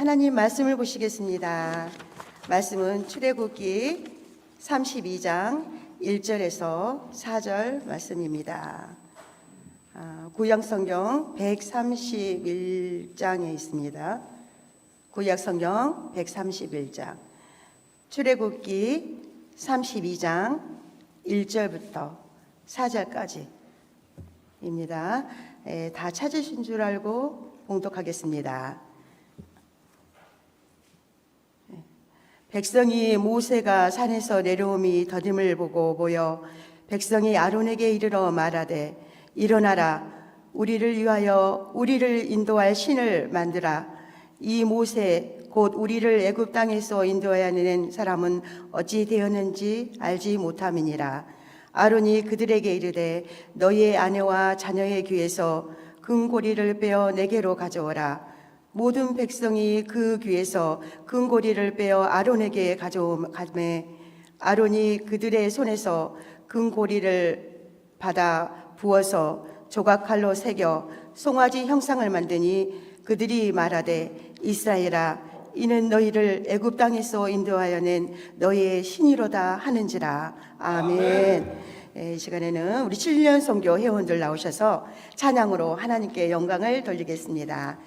하나님 말씀을 보시겠습니다. 말씀은 출애굽기 32장 1절에서 4절 말씀입니다. 구약성경 131장에 있습니다. 구약성경 131장 출애굽기 32장 1절부터 4절까지입니다. 다 찾으신 줄 알고 봉독하겠습니다. 백성이 모세가 산에서 내려옴이 더딤을 보고 모여 백성이 아론에게 이르러 말하되 일어나라 우리를 위하여 우리를 인도할 신을 만드라. 이 모세 곧 우리를 애굽 땅에서 인도하여 낸 사람은 어찌 되었는지 알지 못함이니라. 아론이 그들에게 이르되 너희의 아내와 자녀의 귀에서 금고리를 빼어 내게로 가져오라. 모든 백성이 그 귀에서 금고리를 빼어 아론에게 가져오매 아론이 그들의 손에서 금고리를 받아 부어서 조각칼로 새겨 송아지 형상을 만드니 그들이 말하되 이스라엘아 이는 너희를 애굽 땅에서 인도하여 낸 너희의 신이로다 하는지라. 아멘. 이 시간에는 우리 7년 선교 회원들 나오셔서 찬양으로 하나님께 영광을 돌리겠습니다.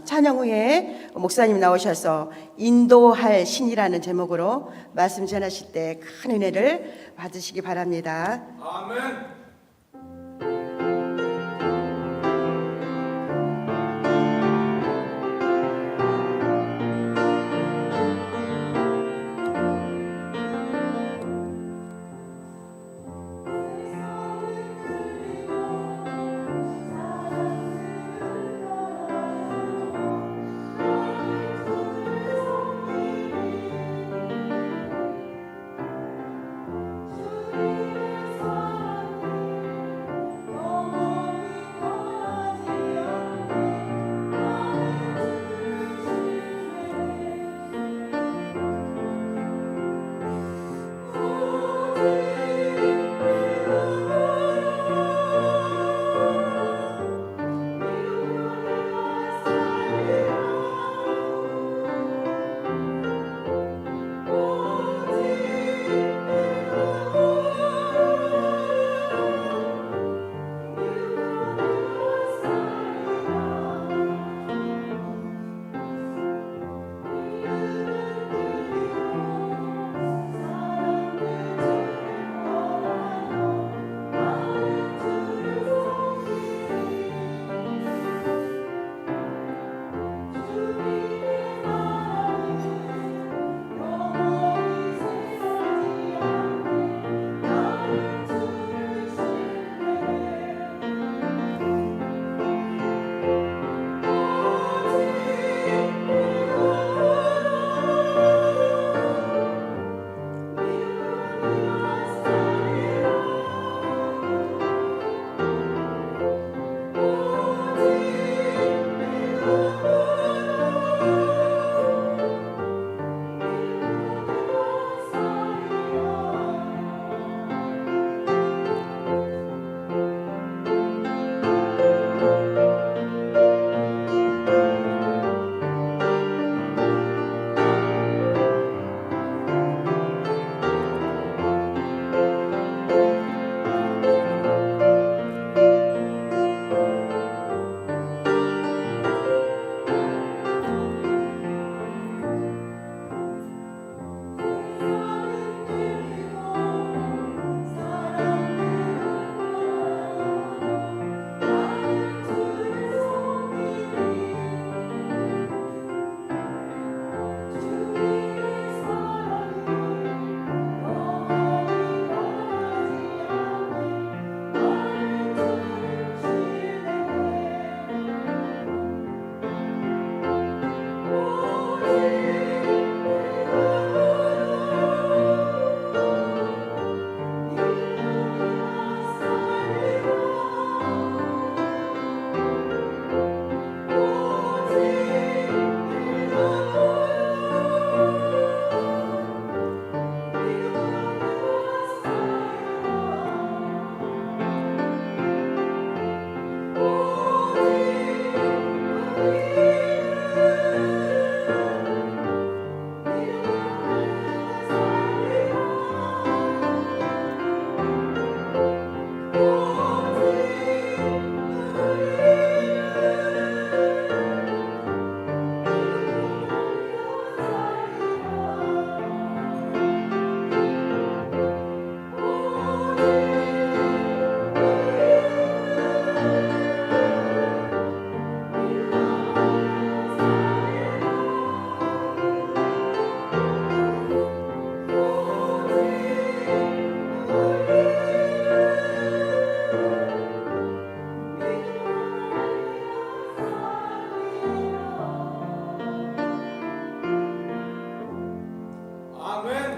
찬양 후에 목사님 나오셔서 인도할 신이라는 제목으로 말씀 전하실 때 큰 은혜를 받으시기 바랍니다. 아멘. 주님의 사랑을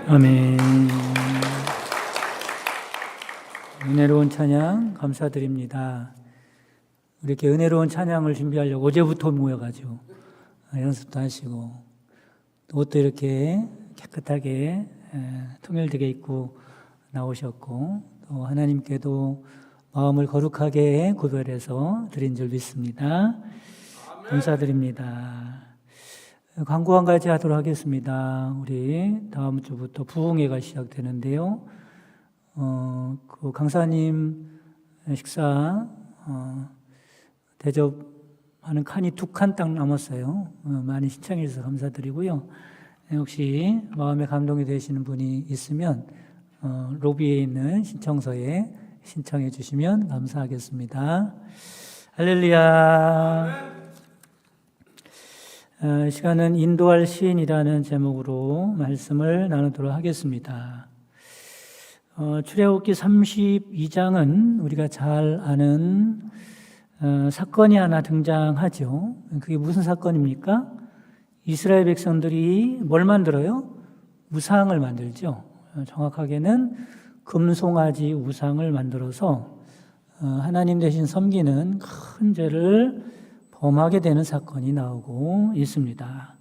아멘. 은혜로운 찬양 감사드립니다. 이렇게 은혜로운 찬양을 준비하려고 어제부터 모여가지고 연습도 하시고 옷도 이렇게 깨끗하게 통일되게 입고 나오셨고 또 하나님께도 마음을 거룩하게 구별해서 드린 줄 믿습니다. 감사드립니다. 광고 한 가지 하도록 하겠습니다. 우리 다음 주부터 부흥회가 시작되는데요. 그 강사님 식사 대접하는 칸이 2칸 딱 남았어요. 많이 신청해 주셔서 감사드리고요. 혹시 마음에 감동이 되시는 분이 있으면 로비에 있는 신청서에 신청해 주시면 감사하겠습니다. 할렐루야. 시간은 인도할 시인이라는 제목으로 말씀을 나누도록 하겠습니다. 출애굽기 32장은 우리가 잘 아는 사건이 하나 등장하죠. 그게 무슨 사건입니까? 이스라엘 백성들이 뭘 만들어요? 우상을 만들죠. 정확하게는 금송아지 우상을 만들어서 하나님 대신 섬기는 큰 죄를 범하게 되는 사건이 나오고 있습니다.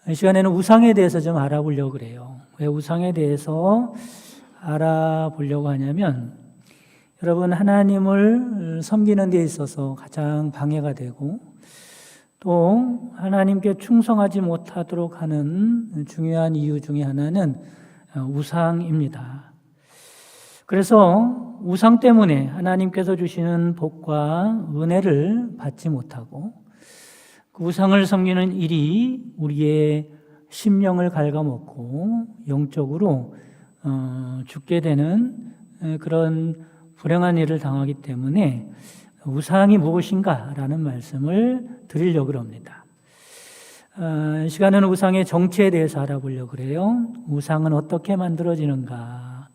이 시간에는 우상에 대해서 좀 알아보려고 그래요. 왜 우상에 대해서 알아보려고 하냐면 여러분 하나님을 섬기는 데 있어서 가장 방해가 되고 또 하나님께 충성하지 못하도록 하는 중요한 이유 중에 하나는 우상입니다. 그래서 우상 때문에 하나님께서 주시는 복과 은혜를 받지 못하고 그 우상을 섬기는 일이 우리의 심령을 갉아먹고 영적으로 죽게 되는 그런 불행한 일을 당하기 때문에 우상이 무엇인가라는 말씀을 드리려고 합니다. 이 시간에는 우상의 정체에 대해서 알아보려고 그래요. 우상은 어떻게 만들어지는가?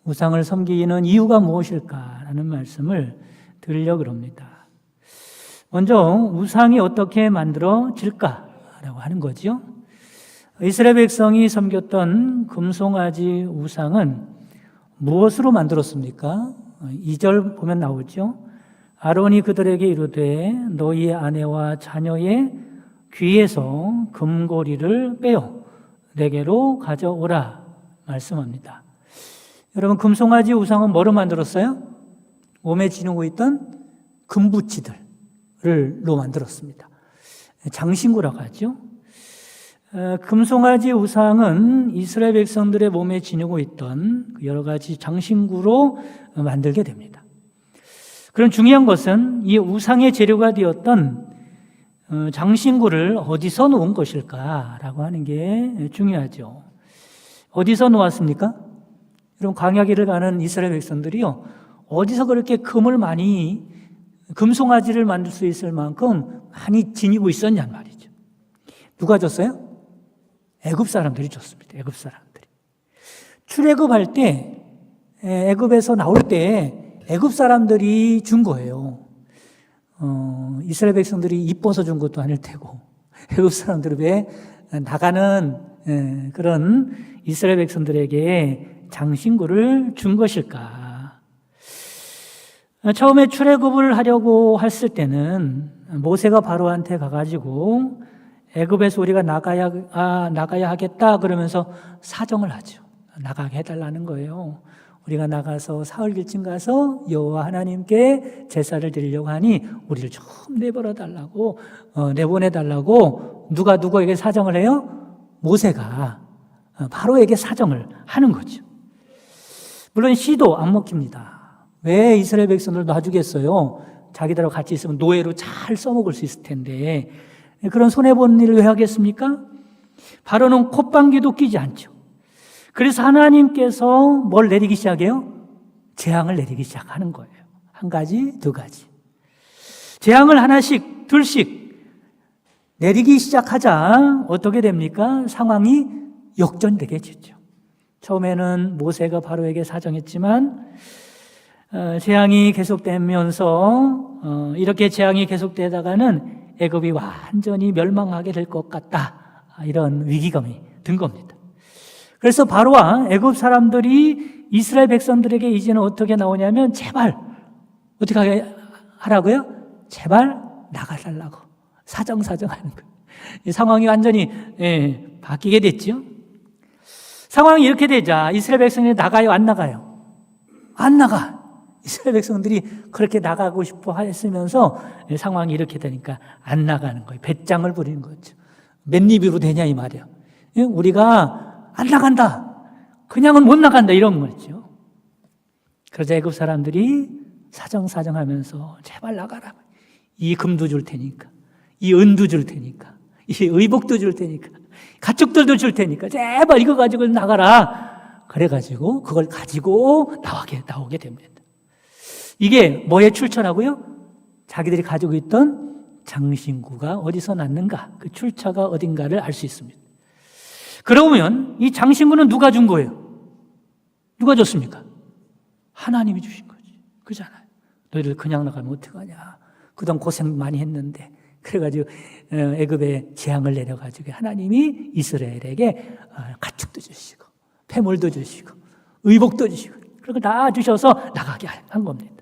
우상을 섬기는 이유가 무엇일까라는 말씀을 드리려고 합니다. 먼저 우상이 어떻게 만들어질까라고 하는 거죠. 이스라엘 백성이 섬겼던 금송아지 우상은 무엇으로 만들었습니까? 2절 보면 나오죠. 아론이 그들에게 이르되 너희의 아내와 자녀의 귀에서 금고리를 빼어 내게로 가져오라 말씀합니다. 여러분 금송아지 우상은 뭐로 만들었어요? 몸에 지니고 있던 금붙이들로 만들었습니다. 장신구라고 하죠. 금송아지 우상은 이스라엘 백성들의 몸에 지니고 있던 여러 가지 장신구로 만들게 됩니다. 그럼 중요한 것은 이 우상의 재료가 되었던 장신구를 어디서 놓은 것일까라고 하는 게 중요하죠. 어디서 놓았습니까? 여러분 광야길을 가는 이스라엘 백성들이요 어디서 그렇게 금송아지를 만들 수 있을 만큼 많이 지니고 있었냔 말이죠. 누가 줬어요? 애굽 사람들이 줬습니다. 애굽 사람들이 출애굽할 때 애굽에서 나올 때 애굽 사람들이 준 거예요. 이스라엘 백성들이 이뻐서 준 것도 아닐 테고 애굽 사람들이 왜 나가는 그런 이스라엘 백성들에게 장신구를 준 것일까? 처음에 출애굽을 하려고 했을 때는 모세가 바로한테 가가지고 애굽에서 우리가 나가야 하겠다 그러면서 사정을 하죠. 나가게 해달라는 거예요. 우리가 나가서 사흘 길쯤 가서 여호와 하나님께 제사를 드리려고 하니 우리를 좀 내보내달라고 누가 누구에게 사정을 해요? 모세가 바로에게 사정을 하는 거죠. 물론 씨도 안 먹힙니다. 왜 이스라엘 백성들 놔주겠어요? 자기들하고 같이 있으면 노예로 잘 써먹을 수 있을 텐데 그런 손해보는 일을 왜 하겠습니까? 바로는 콧방귀도 끼지 않죠. 그래서 하나님께서 뭘 내리기 시작해요? 재앙을 내리기 시작하는 거예요. 한 가지, 두 가지. 재앙을 하나씩, 둘씩 내리기 시작하자 어떻게 됩니까? 상황이 역전되게 되죠. 처음에는 모세가 바로에게 사정했지만 재앙이 계속되면서 이렇게 재앙이 계속되다가는 애굽이 완전히 멸망하게 될 것 같다. 이런 위기감이 든 겁니다. 그래서 바로와 애굽 사람들이 이스라엘 백성들에게 이제는 어떻게 나오냐면 제발 어떻게 하라고요? 제발 나가달라고 사정하는 거예요. 이 상황이 완전히 바뀌게 됐죠. 상황이 이렇게 되자 이스라엘 백성이 나가요, 안 나가요? 안 나가. 이스라엘 백성들이 그렇게 나가고 싶어 했으면서 상황이 이렇게 되니까 안 나가는 거예요. 배짱을 부리는 거죠. 맨입으로 되냐 이 말이에요. 우리가 안 나간다. 그냥은 못 나간다 이런 거죠. 그러자 애굽 사람들이 사정하면서 제발 나가라. 이 금도 줄 테니까, 이 은도 줄 테니까, 이 의복도 줄 테니까, 가축들도 줄 테니까 제발 이거 가지고 나가라. 그래가지고 그걸 가지고 나오게 됩니다. 이게 뭐에 출처라고요? 자기들이 가지고 있던 장신구가 어디서 났는가, 그 출처가 어딘가를 알 수 있습니다. 그러면 이 장신구는 누가 준 거예요? 누가 줬습니까? 하나님이 주신 거지. 그렇잖아요. 너희들 그냥 나가면 어떡하냐. 그동안 고생 많이 했는데. 그래가지고 애굽에 재앙을 내려가지고 하나님이 이스라엘에게 가축도 주시고 폐물도 주시고 의복도 주시고 그런 거 다 주셔서 나가게 한 겁니다.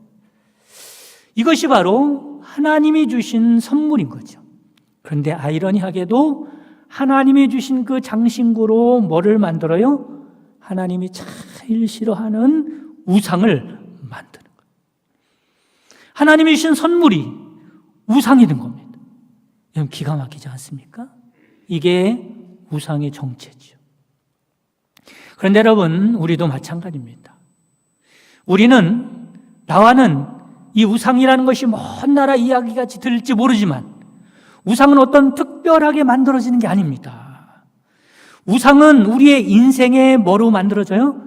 이것이 바로 하나님이 주신 선물인 거죠. 그런데 아이러니하게도 하나님이 주신 그 장신구로 뭐를 만들어요? 하나님이 제일 싫어하는 우상을 만드는 거예요. 하나님이 주신 선물이 우상이 된 겁니다. 여러분 기가 막히지 않습니까? 이게 우상의 정체죠. 그런데 여러분 우리도 마찬가지입니다. 우리는 나와는 이 우상이라는 것이 먼 나라 이야기같이 들릴지 모르지만 우상은 어떤 특별하게 만들어지는 게 아닙니다. 우상은 우리의 인생에 뭐로 만들어져요?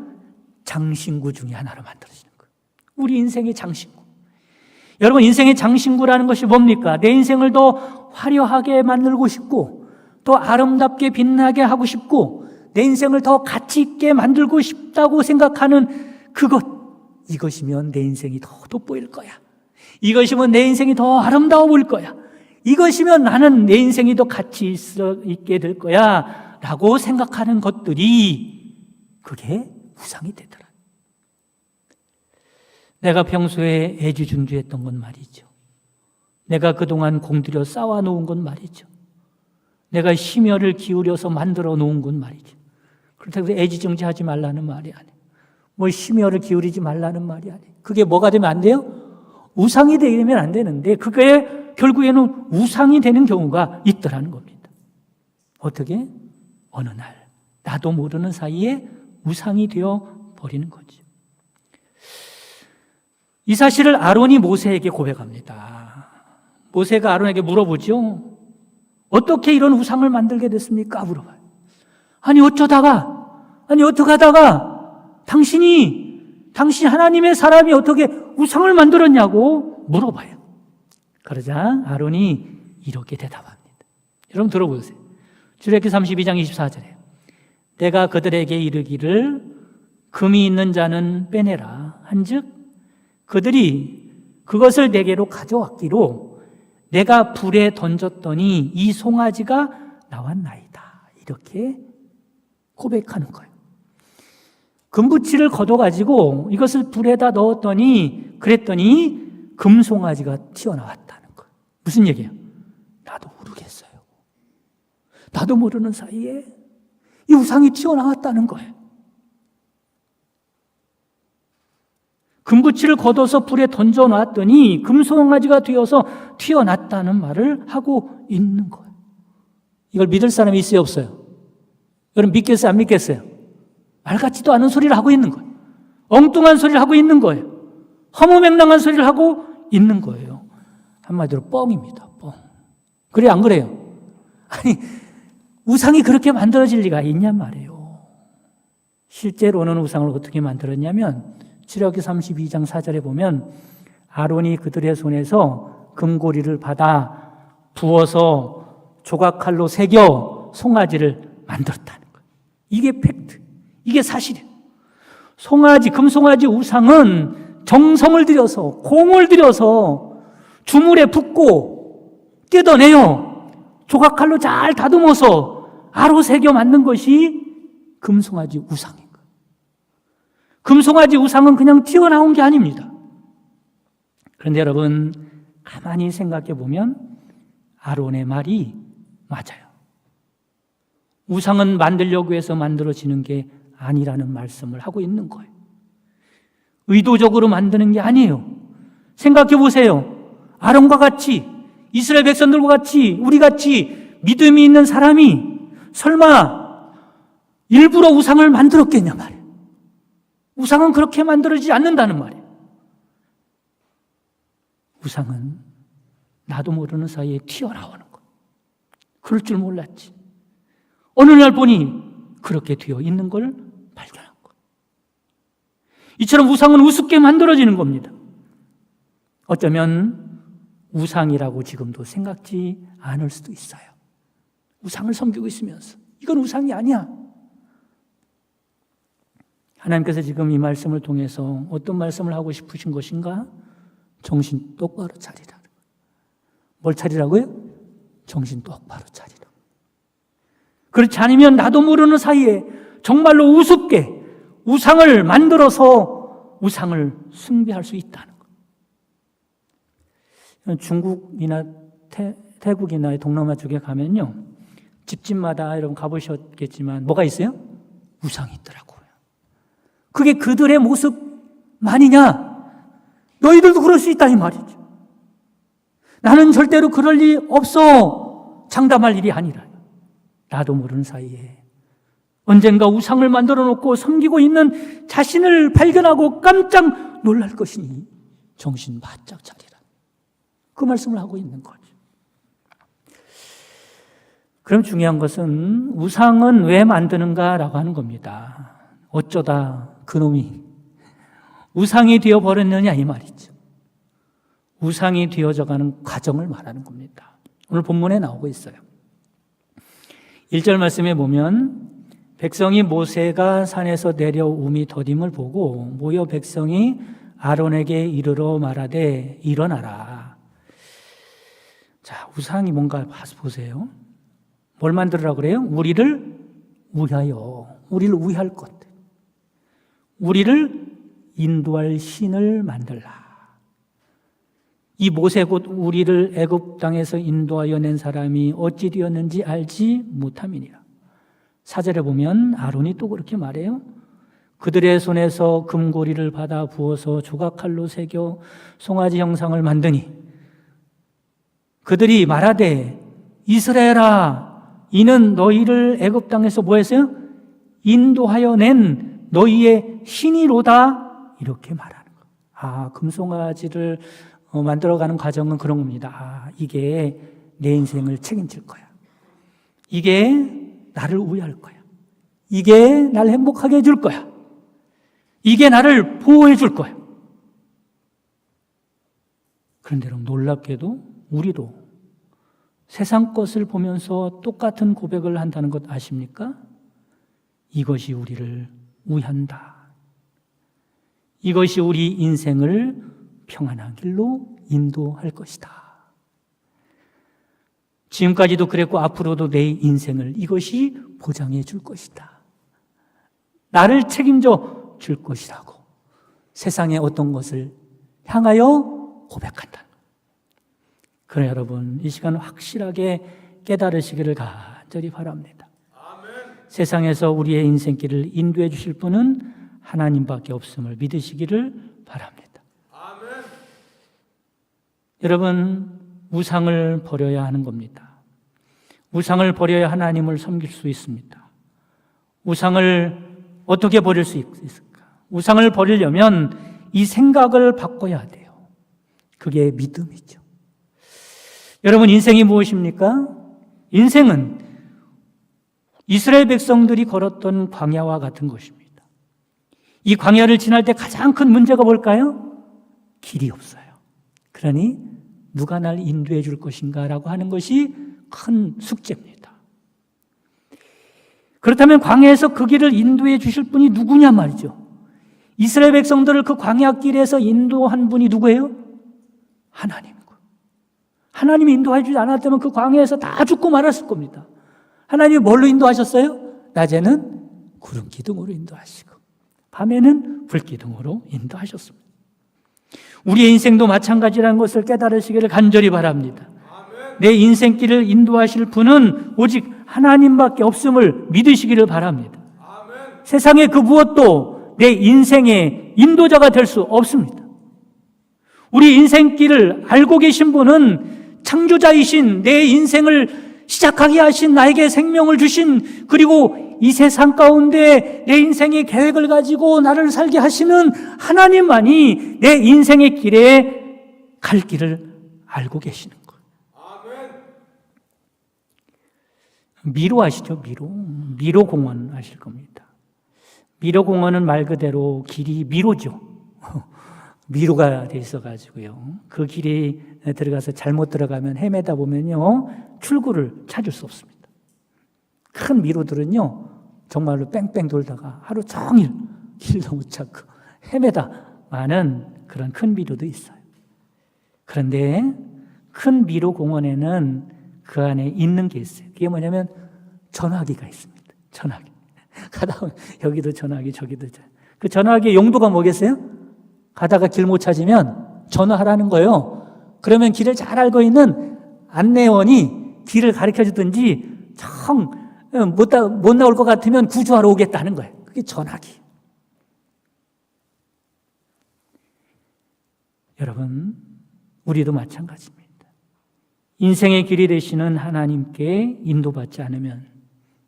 장신구 중에 하나로 만들어지는 거예요. 우리 인생의 장신구. 여러분 인생의 장신구라는 것이 뭡니까? 내 인생을 더 화려하게 만들고 싶고 또 아름답게 빛나게 하고 싶고 내 인생을 더 가치 있게 만들고 싶다고 생각하는 이것이면 내 인생이 더 돋보일 거야. 이것이면 내 인생이 더 아름다워 보일 거야. 이것이면 나는 내 인생이 더 가치 있게 될 거야 라고 생각하는 것들이 그게 우상이 되더라. 내가 평소에 애지중지했던 건 말이죠. 내가 그동안 공들여 쌓아놓은 건 말이죠. 내가 심혈을 기울여서 만들어 놓은 건 말이죠. 그렇다고 해서 애지중지하지 말라는 말이 아니에요. 뭐 심혈을 기울이지 말라는 말이 아니에요. 그게 뭐가 되면 안 돼요? 우상이 되면 안 되는데 그게 결국에는 우상이 되는 경우가 있더라는 겁니다. 어떻게? 어느 날 나도 모르는 사이에 우상이 되어 버리는 거죠. 이 사실을 아론이 모세에게 고백합니다. 모세가 아론에게 물어보죠. 어떻게 이런 우상을 만들게 됐습니까? 물어봐요. 아니 어떻게 하다가 당신 하나님의 사람이 어떻게 우상을 만들었냐고 물어봐요. 그러자 아론이 이렇게 대답합니다. 여러분 들어보세요. 출애굽기 32장 24절에 내가 그들에게 이르기를 금이 있는 자는 빼내라 한즉 그들이 그것을 내게로 가져왔기로 내가 불에 던졌더니 이 송아지가 나왔나이다. 이렇게 고백하는 거예요. 금붙이를 걷어가지고 이것을 불에다 넣었더니 그랬더니 금송아지가 튀어나왔다는 거예요. 무슨 얘기예요? 나도 모르겠어요. 나도 모르는 사이에 이 우상이 튀어나왔다는 거예요. 금붙이를 걷어서 불에 던져놨더니 금송아지가 되어서 튀어났다는 말을 하고 있는 거예요. 이걸 믿을 사람이 있어요, 없어요? 여러분 믿겠어요, 안 믿겠어요? 말 같지도 않은 소리를 하고 있는 거예요. 엉뚱한 소리를 하고 있는 거예요. 허무맹랑한 소리를 하고 있는 거예요. 한마디로 뻥입니다, 뻥. 그래, 안 그래요? 아니, 우상이 그렇게 만들어질 리가 있냔 말이에요. 실제로는 우상을 어떻게 만들었냐면 출애굽기 32장 4절에 보면 아론이 그들의 손에서 금고리를 받아 부어서 조각칼로 새겨 송아지를 만들었다는 거예요. 이게 팩트, 이게 사실이에요. 금송아지 우상은 정성을 들여서 공을 들여서 주물에 붓고 뜯어내요. 조각칼로 잘 다듬어서 아로 새겨 만든 것이 금송아지 우상인 거예요. 금송아지 우상은 그냥 튀어나온 게 아닙니다. 그런데 여러분, 가만히 생각해 보면 아론의 말이 맞아요. 우상은 만들려고 해서 만들어지는 게 아니라는 말씀을 하고 있는 거예요. 의도적으로 만드는 게 아니에요. 생각해 보세요. 아론과 같이, 이스라엘 백성들과 같이, 우리 같이 믿음이 있는 사람이 설마 일부러 우상을 만들었겠냐 말이에요. 우상은 그렇게 만들어지지 않는다는 말이에요. 우상은 나도 모르는 사이에 튀어나오는 거예요. 그럴 줄 몰랐지. 어느 날 보니 그렇게 되어 있는 걸 발견한 거예요. 이처럼 우상은 우습게 만들어지는 겁니다. 어쩌면 우상이라고 지금도 생각지 않을 수도 있어요. 우상을 섬기고 있으면서 이건 우상이 아니야. 하나님께서 지금 이 말씀을 통해서 어떤 말씀을 하고 싶으신 것인가? 정신 똑바로 차리라. 뭘 차리라고요? 정신 똑바로 차리라. 그렇지 않으면 나도 모르는 사이에 정말로 우습게 우상을 만들어서 우상을 숭배할 수 있다는 것. 중국이나 태국이나 동남아 쪽에 가면요, 집집마다 여러분 가보셨겠지만 뭐가 있어요? 우상이 있더라고요. 그게 그들의 모습만이냐? 너희들도 그럴 수 있다 이 말이죠. 나는 절대로 그럴 리 없어. 장담할 일이 아니라 나도 모르는 사이에 언젠가 우상을 만들어 놓고 섬기고 있는 자신을 발견하고 깜짝 놀랄 것이니 정신 바짝 차리라. 그 말씀을 하고 있는 거죠. 그럼 중요한 것은 우상은 왜 만드는가라고 하는 겁니다. 어쩌다 그놈이 우상이 되어버렸느냐 이 말이죠. 우상이 되어져가는 과정을 말하는 겁니다. 오늘 본문에 나오고 있어요. 1절 말씀에 보면 백성이 모세가 산에서 내려옴이 더딤을 보고 모여 백성이 아론에게 이르러 말하되 일어나라. 자, 우상이 뭔가 보세요. 뭘 만들으라고 그래요? 우리를 위하여, 우리를 위할 것, 우리를 인도할 신을 만들라. 이 모세 곧 우리를 애굽 땅에서 인도하여 낸 사람이 어찌 되었는지 알지 못함이니라. 4절에 보면 아론이 또 그렇게 말해요. 그들의 손에서 금고리를 받아 부어서 조각칼로 새겨 송아지 형상을 만드니 그들이 말하되 이스라엘아, 이는 너희를 애굽 땅에서 뭐 했어요? 인도하여 낸 너희의 신이로다. 이렇게 말하는 거. 아, 금송아지를 만들어가는 과정은 그런 겁니다. 아, 이게 내 인생을 책임질 거야. 이게 나를 우회할 거야. 이게 나를 행복하게 해줄 거야. 이게 나를 보호해 줄 거야. 그런데 여러분, 놀랍게도 우리도 세상 것을 보면서 똑같은 고백을 한다는 것 아십니까? 이것이 우리를 위한다. 이것이 우리 인생을 평안한 길로 인도할 것이다. 지금까지도 그랬고 앞으로도 내 인생을 이것이 보장해 줄 것이다. 나를 책임져 줄 것이라고 세상의 어떤 것을 향하여 고백한다. 그러나 여러분, 이 시간 확실하게 깨달으시기를 간절히 바랍니다. 아멘. 세상에서 우리의 인생길을 인도해 주실 분은 하나님밖에 없음을 믿으시기를 바랍니다. 아멘. 여러분, 우상을 버려야 하는 겁니다. 우상을 버려야 하나님을 섬길 수 있습니다. 우상을 어떻게 버릴 수 있을까? 우상을 버리려면 이 생각을 바꿔야 돼요. 그게 믿음이죠. 여러분, 인생이 무엇입니까? 인생은 이스라엘 백성들이 걸었던 광야와 같은 것입니다. 이 광야를 지날 때 가장 큰 문제가 뭘까요? 길이 없어요. 그러니 누가 날 인도해 줄 것인가라고 하는 것이 큰 숙제입니다. 그렇다면 광야에서 그 길을 인도해 주실 분이 누구냐 말이죠. 이스라엘 백성들을 그 광야길에서 인도한 분이 누구예요? 하나님. 하나님이 인도해 주지 않았다면 그 광야에서 다 죽고 말았을 겁니다. 하나님이 뭘로 인도하셨어요? 낮에는 구름 기둥으로 인도하시고 밤에는 불 기둥으로 인도하셨습니다. 우리의 인생도 마찬가지라는 것을 깨달으시기를 간절히 바랍니다. 내 인생길을 인도하실 분은 오직 하나님밖에 없음을 믿으시기를 바랍니다. 세상의 그 무엇도 내 인생의 인도자가 될 수 없습니다. 우리 인생길을 알고 계신 분은 창조자이신, 내 인생을 시작하게 하신, 나에게 생명을 주신, 그리고 이 세상 가운데 내 인생의 계획을 가지고 나를 살게 하시는 하나님만이 내 인생의 길에 갈 길을 알고 계시는 거예요. 미로 아시죠? 미로 공원 아실 겁니다. 미로 공원은 말 그대로 길이 미로죠. 미로가 돼 있어가지고요. 그 길에 들어가서 잘못 들어가면 헤매다 보면요, 출구를 찾을 수 없습니다. 큰 미로들은요, 정말로 뺑뺑 돌다가 하루 종일 길도 못 찾고 헤매다 마는 그런 큰 미로도 있어요. 그런데 큰 미로 공원에는 그 안에 있는 게 있어요. 그게 뭐냐면 전화기가 있습니다. 전화기. 가다 보면 여기도 전화기, 저기도 전화기. 그 전화기의 용도가 뭐겠어요? 가다가 길 못 찾으면 전화하라는 거예요. 그러면 길을 잘 알고 있는 안내원이 길을 가르쳐 주든지 못 나올 것 같으면 구조하러 오겠다는 거예요. 그게 전화기. 여러분, 우리도 마찬가지입니다. 인생의 길이 되시는 하나님께 인도받지 않으면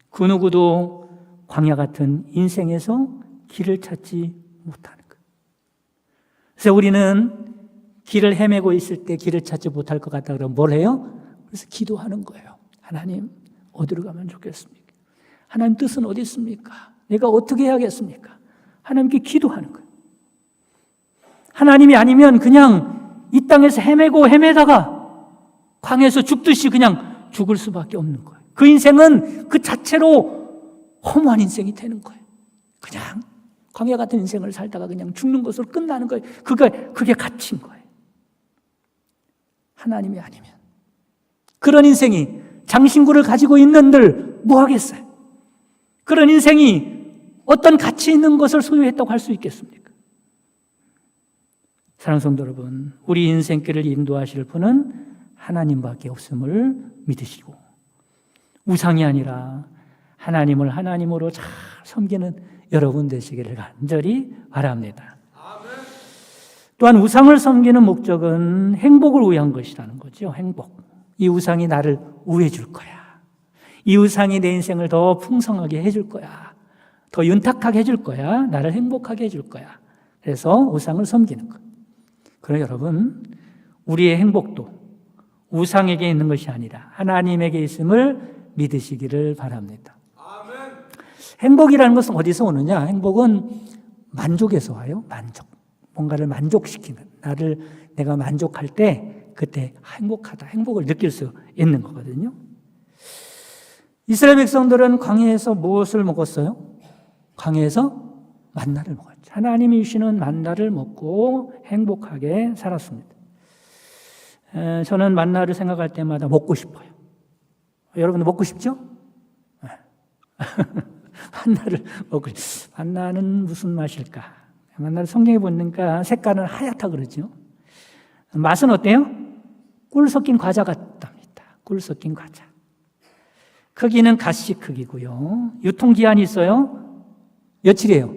그 누구도 광야 같은 인생에서 길을 찾지 못하는 거예요. 그래서 우리는 길을 헤매고 있을 때 길을 찾지 못할 것 같다 그러면 뭘 해요? 그래서 기도하는 거예요. 하나님, 어디로 가면 좋겠습니까? 하나님 뜻은 어디 있습니까? 내가 어떻게 해야겠습니까? 하나님께 기도하는 거예요. 하나님이 아니면 그냥 이 땅에서 헤매다가 광야에서 죽듯이 그냥 죽을 수밖에 없는 거예요. 그 인생은 그 자체로 허무한 인생이 되는 거예요. 그냥 광야 같은 인생을 살다가 그냥 죽는 것으로 끝나는 거예요. 그게 갇힌 거예요. 하나님이 아니면 그런 인생이 장신구를 가지고 있는들 뭐 하겠어요? 그런 인생이 어떤 가치 있는 것을 소유했다고 할 수 있겠습니까? 사랑하는 성도 여러분, 우리 인생길을 인도하실 분은 하나님밖에 없음을 믿으시고 우상이 아니라 하나님을 하나님으로 잘 섬기는 여러분 되시기를 간절히 바랍니다. 또한 우상을 섬기는 목적은 행복을 위한 것이라는 거죠. 행복. 이 우상이 나를 우회해 줄 거야. 이 우상이 내 인생을 더 풍성하게 해줄 거야. 더 윤탁하게 해줄 거야. 나를 행복하게 해줄 거야. 그래서 우상을 섬기는 것. 그러나 여러분, 우리의 행복도 우상에게 있는 것이 아니라 하나님에게 있음을 믿으시기를 바랍니다. 아멘. 행복이라는 것은 어디서 오느냐? 행복은 만족에서 와요. 만족. 뭔가를 만족시키는, 내가 만족할 때 그때 행복하다, 행복을 느낄 수 있는 거거든요. 이스라엘 백성들은 광야에서 무엇을 먹었어요? 광야에서 만나를 먹었죠. 하나님이 주시는 만나를 먹고 행복하게 살았습니다. 저는 만나를 생각할 때마다 먹고 싶어요. 여러분도 먹고 싶죠? 만나를 먹고 싶어요. 만나는 무슨 맛일까? 만나를 성경에 보니까 색깔은 하얗다 그러죠. 맛은 어때요? 꿀 섞인 과자 같답니다. 꿀 섞인 과자. 크기는 갓씨 크기고요. 유통기한이 있어요. 며칠이에요?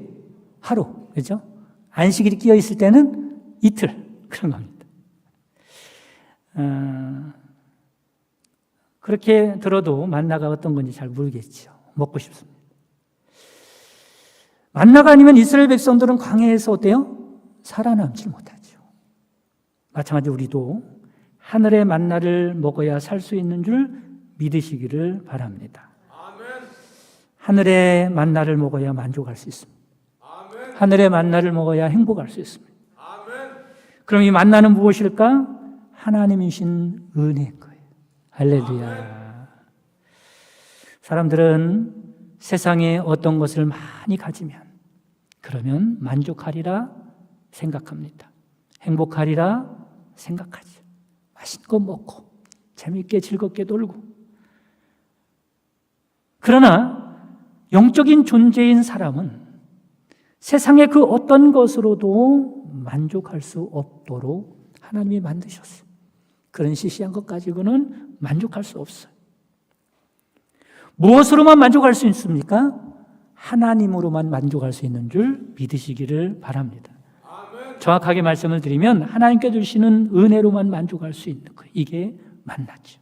하루. 그죠? 안식일이 끼어 있을 때는 이틀. 그런 겁니다. 그렇게 들어도 만나가 어떤 건지 잘 모르겠죠. 먹고 싶습니다. 만나가 아니면 이스라엘 백성들은 광야에서 어때요? 살아남지 못하죠. 마찬가지로 우리도 하늘의 만나를 먹어야 살 수 있는 줄 믿으시기를 바랍니다. 아멘. 하늘의 만나를 먹어야 만족할 수 있습니다. 아멘. 하늘의 만나를 먹어야 행복할 수 있습니다. 아멘. 그럼 이 만나는 무엇일까? 하나님이신 은혜인 거예요. 할렐루야. 아멘. 사람들은 세상에 어떤 것을 많이 가지면 그러면 만족하리라 생각합니다. 행복하리라 생각하죠. 맛있는 거 먹고 재미있게 즐겁게 놀고. 그러나 영적인 존재인 사람은 세상의 그 어떤 것으로도 만족할 수 없도록 하나님이 만드셨어요. 그런 시시한 것 가지고는 만족할 수 없어요. 무엇으로만 만족할 수 있습니까? 하나님으로만 만족할 수 있는 줄 믿으시기를 바랍니다. 정확하게 말씀을 드리면 하나님께 주시는 은혜로만 만족할 수 있는 거예요. 이게 만나죠.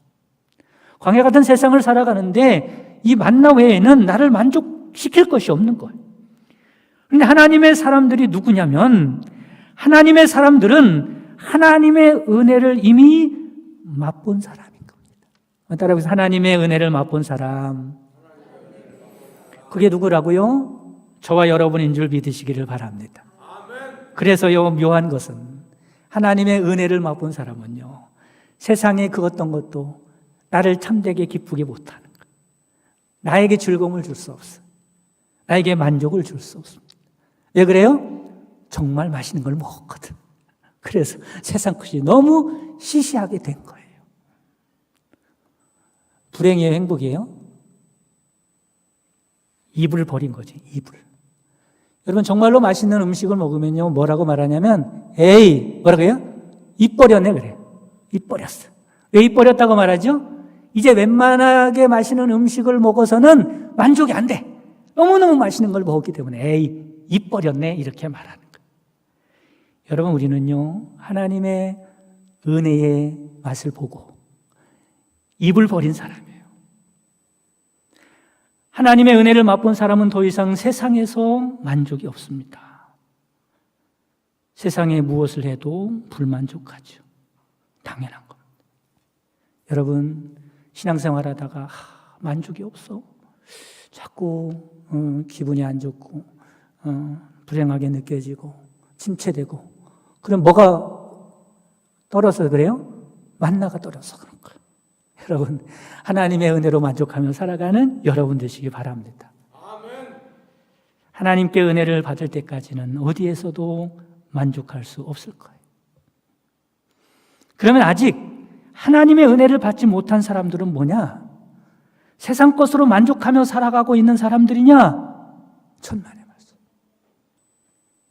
광야 같은 세상을 살아가는데 이 만나 외에는 나를 만족시킬 것이 없는 거예요. 그런데 하나님의 사람들이 누구냐면 하나님의 사람들은 하나님의 은혜를 이미 맛본 사람인 겁니다. 따라서 하나님의 은혜를 맛본 사람, 그게 누구라고요? 저와 여러분인 줄 믿으시기를 바랍니다. 그래서요, 묘한 것은 하나님의 은혜를 맛본 사람은요, 세상의 그 어떤 것도 나를 참되게 기쁘게 못하는 거예요. 나에게 즐거움을 줄 수 없어요. 나에게 만족을 줄 수 없습니다. 왜 그래요? 정말 맛있는 걸 먹었거든. 그래서 세상 것이 너무 시시하게 된 거예요. 불행이에요, 행복이에요? 입을 버린 거지, 입을. 여러분, 정말로 맛있는 음식을 먹으면요, 뭐라고 말하냐면, 에이, 뭐라고요? 입 버렸네, 그래. 입 버렸어. 왜 입 버렸다고 말하죠? 이제 웬만하게 맛있는 음식을 먹어서는 만족이 안 돼. 너무너무 맛있는 걸 먹었기 때문에, 에이, 입 버렸네, 이렇게 말하는 거예요. 여러분, 우리는요, 하나님의 은혜의 맛을 보고 입을 버린 사람이에요. 하나님의 은혜를 맛본 사람은 더 이상 세상에서 만족이 없습니다. 세상에 무엇을 해도 불만족하죠. 당연한 겁니다. 여러분, 신앙생활 하다가 만족이 없어. 자꾸 기분이 안 좋고 불행하게 느껴지고 침체되고, 그럼 뭐가 떨어서 그래요? 만나가 떨어서 그런 거예요. 여러분, 하나님의 은혜로 만족하며 살아가는 여러분 되시기 바랍니다. 하나님께 은혜를 받을 때까지는 어디에서도 만족할 수 없을 거예요. 그러면 아직 하나님의 은혜를 받지 못한 사람들은 뭐냐? 세상 것으로 만족하며 살아가고 있는 사람들이냐? 천만의 말씀.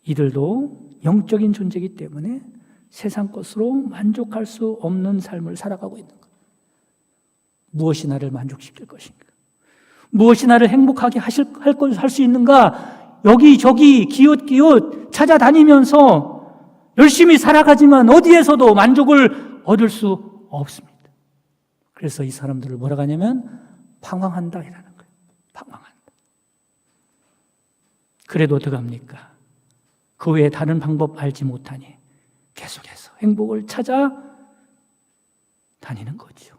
이들도 영적인 존재이기 때문에 세상 것으로 만족할 수 없는 삶을 살아가고 있는 거예요. 무엇이 나를 만족시킬 것인가? 무엇이 나를 행복하게 할 수 있는가? 여기저기 기웃기웃 찾아다니면서 열심히 살아가지만 어디에서도 만족을 얻을 수 없습니다. 그래서 이 사람들을 뭐라고 하냐면 방황한다 이라는 거예요. 방황한다. 그래도 어떡합니까? 그 외에 다른 방법 알지 못하니 계속해서 행복을 찾아 다니는 거죠.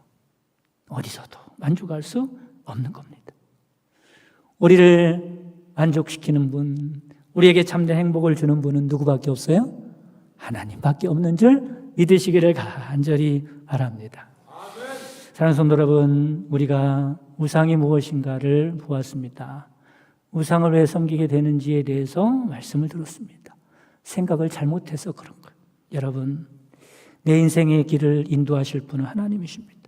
어디서도 만족할 수 없는 겁니다. 우리를 만족시키는 분, 우리에게 참된 행복을 주는 분은 누구밖에 없어요? 하나님밖에 없는 줄 믿으시기를 간절히 바랍니다. 사랑하는 성도 여러분, 우리가 우상이 무엇인가를 보았습니다. 우상을 왜 섬기게 되는지에 대해서 말씀을 들었습니다. 생각을 잘못해서 그런 거예요. 여러분, 내 인생의 길을 인도하실 분은 하나님이십니다.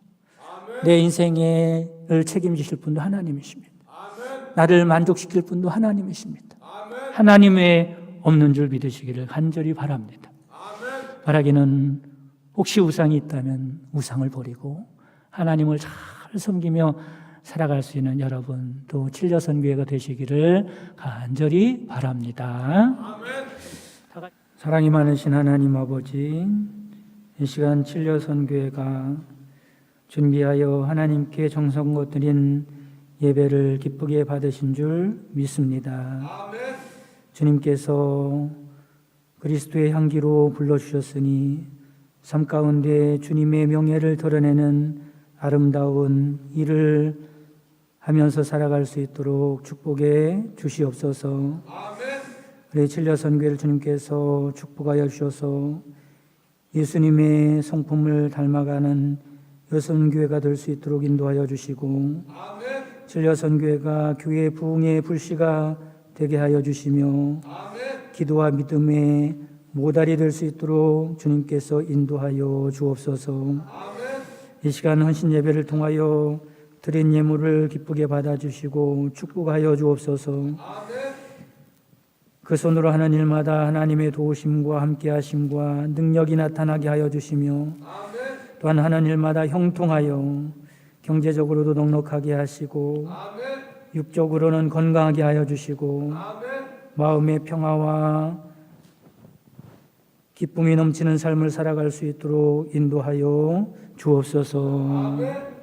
내 인생을 책임지실 분도 하나님이십니다. 나를 만족시킬 분도 하나님이십니다. 하나님의 없는 줄 믿으시기를 간절히 바랍니다. 바라기는 혹시 우상이 있다면 우상을 버리고 하나님을 잘 섬기며 살아갈 수 있는 여러분, 또 칠려선교회가 되시기를 간절히 바랍니다. 사랑이 많으신 하나님 아버지, 이 시간 칠려선교회가 준비하여 하나님께 정성껏 드린 예배를 기쁘게 받으신 줄 믿습니다. 주님께서 그리스도의 향기로 불러주셨으니 삶 가운데 주님의 명예를 드러내는 아름다운 일을 하면서 살아갈 수 있도록 축복해 주시옵소서. 우리 칠려선교회를 주님께서 축복하여 주셔서 예수님의 성품을 닮아가는 여선교회가 될 수 있도록 인도하여 주시고, 칠려선교회가 교회 부흥의 불씨가 되게 하여 주시며, 기도와 믿음의 모달이 될 수 있도록 주님께서 인도하여 주옵소서. 이 시간 헌신 예배를 통하여 드린 예물을 기쁘게 받아주시고 축복하여 주옵소서. 그 손으로 하는 일마다 하나님의 도우심과 함께하심과 능력이 나타나게 하여 주시며 또한 하는 일마다 형통하여 경제적으로도 넉넉하게 하시고 육적으로는 건강하게 하여 주시고 마음의 평화와 기쁨이 넘치는 삶을 살아갈 수 있도록 인도하여 주옵소서.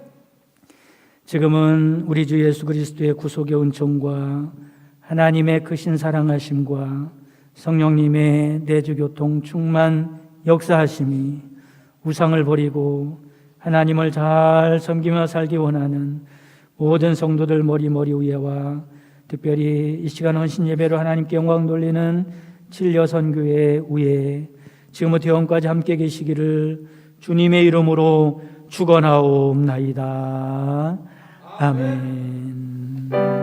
지금은 우리 주 예수 그리스도의 구속의 은총과 하나님의 크신 사랑하심과 성령님의 내주교통 충만 역사하심이 우상을 버리고 하나님을 잘 섬기며 살기 원하는 모든 성도들 머리 위에와 특별히 이 시간 헌신 예배로 하나님께 영광 돌리는 칠여선교회 위에 지금부터 영원까지 함께 계시기를 주님의 이름으로 축원하옵나이다. 아멘.